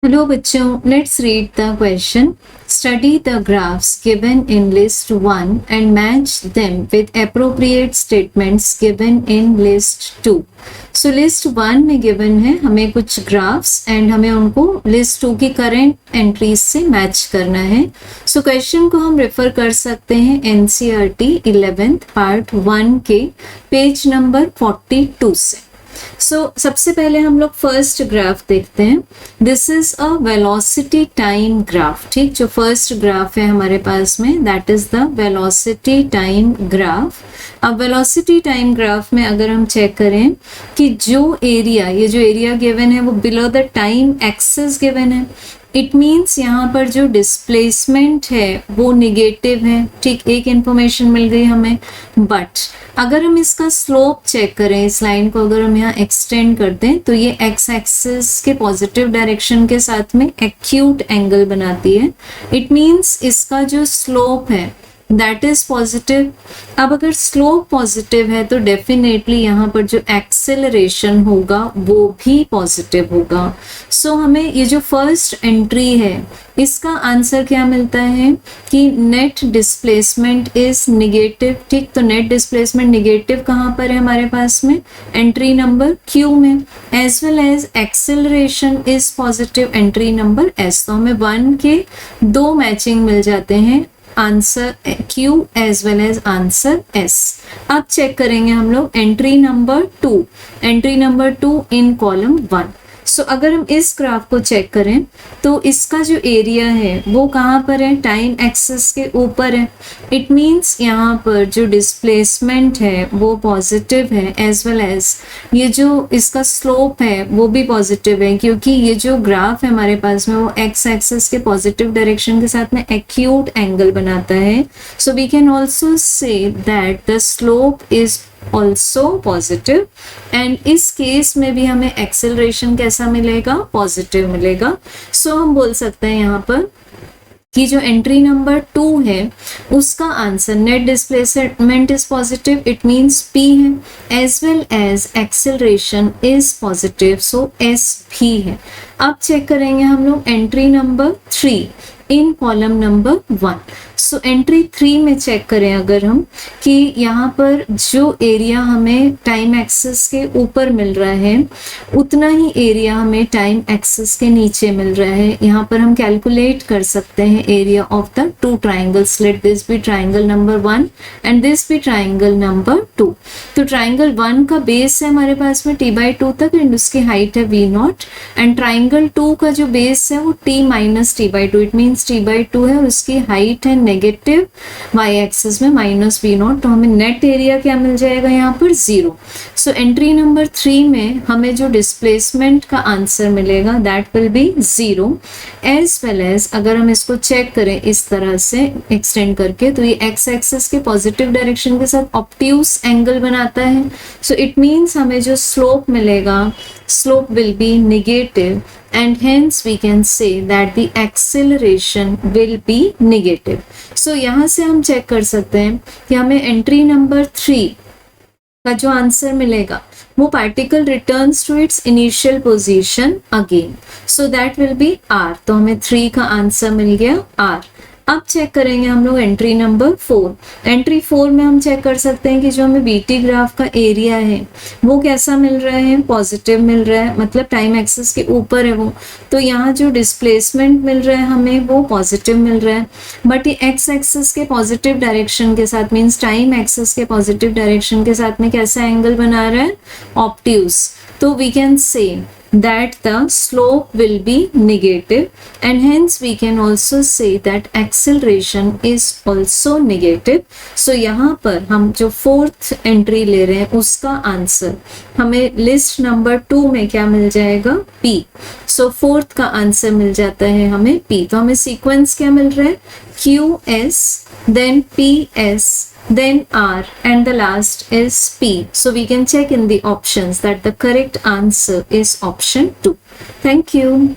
Hello बच्चों, let's read the question. Study the graphs given in list 1 and match them with appropriate statements given in list 2. So list 1 में given है हमें कुछ graphs and हमें उनको list 2 की current entries से match करना है. सो क्वेश्चन को हम रेफर कर सकते हैं NCERT 11th पार्ट 1 के पेज नंबर 42 से. सबसे पहले हम लोग फर्स्ट ग्राफ देखते हैं. This is a velocity time graph. ठीक, जो फर्स्ट ग्राफ है हमारे पास में that is the velocity time graph. अब वेलोसिटी टाइम ग्राफ में अगर हम चेक करें कि जो एरिया गिवन है वो below the time axis given है. इट मीन्स यहाँ पर जो डिस्प्लेसमेंट है वो निगेटिव है. ठीक, एक इंफॉर्मेशन मिल गई हमें. बट अगर हम इसका स्लोप चेक करें, इस लाइन को अगर हम यहाँ एक्सटेंड कर दें तो ये एक्स एक्सिस के पॉजिटिव डायरेक्शन के साथ में एक्यूट एंगल बनाती है. इट मीन्स इसका जो स्लोप है दैट इज पॉजिटिव. अब अगर स्लोप पॉजिटिव है तो डेफिनेटली यहाँ पर जो एक्सेलरेशन होगा वो भी पॉजिटिव होगा. सो हमें ये जो फर्स्ट एंट्री है इसका आंसर क्या मिलता है कि नेट डिस्प्लेसमेंट इज निगेटिव. ठीक, तो नेट डिस्प्लेसमेंट निगेटिव कहाँ पर है हमारे पास में? एंट्री नंबर Q में. As well as acceleration is positive, entry number S. तो हमें 1 के 2 मैचिंग मिल जाते हैं, answer Q as well as answer S. अब चेक करेंगे हम लोग entry number 2 in column 1. So अगर हम इस ग्राफ को चेक करें तो इसका जो एरिया है वो कहाँ पर है? टाइम एक्सिस के ऊपर है. इट मीन्स यहाँ पर जो डिस्प्लेसमेंट है वो पॉजिटिव है एज वेल एज ये जो इसका स्लोप है वो भी पॉजिटिव है, क्योंकि ये जो ग्राफ है हमारे पास में वो एक्स एक्सिस के पॉजिटिव डायरेक्शन के साथ में एक्यूट एंगल बनाता है. So we can also say that the slope is also positive. And इस केस में भी हमें एक्सेलरेशन कैसा मिलेगा? पॉजिटिव मिलेगा. सो हम बोल सकते हैं यहाँ पर कि जो एंट्री नंबर 2 है उसका answer net displacement is positive, it means P है, as well as acceleration is positive, so S भी है. अब चेक करेंगे हम लोग entry number 3 in column number 1. So entry 3 में चेक करें अगर हम कि यहाँ पर जो एरिया हमें टाइम एक्सिस के ऊपर मिल रहा है उतना ही एरिया हमें टाइम एक्सिस के नीचे मिल रहा है. यहाँ पर हम कैलकुलेट कर सकते हैं area of the 2 triangles. Let this be triangle number 1 and this be triangle number 2. तो ट्राइंगल 1 का बेस है हमारे पास में t/2 तक एंड उसकी हाइट है v0, एंड ट्राइंगल 2 का जो बेस है वो t - t/2, it means t/2 है और उसकी हाइट है नेगेटिव y एक्सिस में -v0. तो हमें नेट एरिया क्या मिल जाएगा यहाँ पर? 0. सो एंट्री नंबर 3 में हमें जो डिस्प्लेसमेंट का आंसर मिलेगा that will be 0. As well as अगर हम इसको चेक करें इस तरह से एक्सटेंड करके तो ये एक्स एक्सिस के पॉजिटिव डायरेक्शन के साथ ऑब्ट्यूस एंगल बनाता है. सो इट मीन्स हमें जो स्लोप मिलेगा, slope will be negative and hence we can say that the acceleration will be negative. So यहाँ से हम चेक कर सकते हैं कि हमें एंट्री नंबर 3 का जो आंसर मिलेगा वो particle returns to its initial position again, so that will be R. तो हमें 3 का आंसर मिल गया R. अब चेक करेंगे हम लोग एंट्री नंबर 4. एंट्री 4 में हम चेक कर सकते हैं कि जो हमें BT ग्राफ का एरिया है वो कैसा मिल रहा है? पॉजिटिव मिल रहा है, मतलब टाइम एक्सिस के ऊपर है वो. तो यहाँ जो डिस्प्लेसमेंट मिल रहा है हमें वो पॉजिटिव मिल रहा है, बट ये एक्स एक्सिस के पॉजिटिव डायरेक्शन के साथ मीन्स टाइम एक्सिस के पॉजिटिव डायरेक्शन के साथ में कैसा एंगल बना रहा है? ऑब्ट्यूस. तो we can say that the slope will be negative and hence we can also say that acceleration is also negative. So यहाँ पर हम जो 4th एंट्री ले रहे हैं उसका आंसर हमें लिस्ट नंबर 2 में क्या मिल जाएगा? P. So 4th का आंसर मिल जाता है हमें P. तो हमें सीक्वेंस क्या मिल रहा है? QS then PS then R and the last is P. So we can check in the options that the correct answer is option 2. Thank you.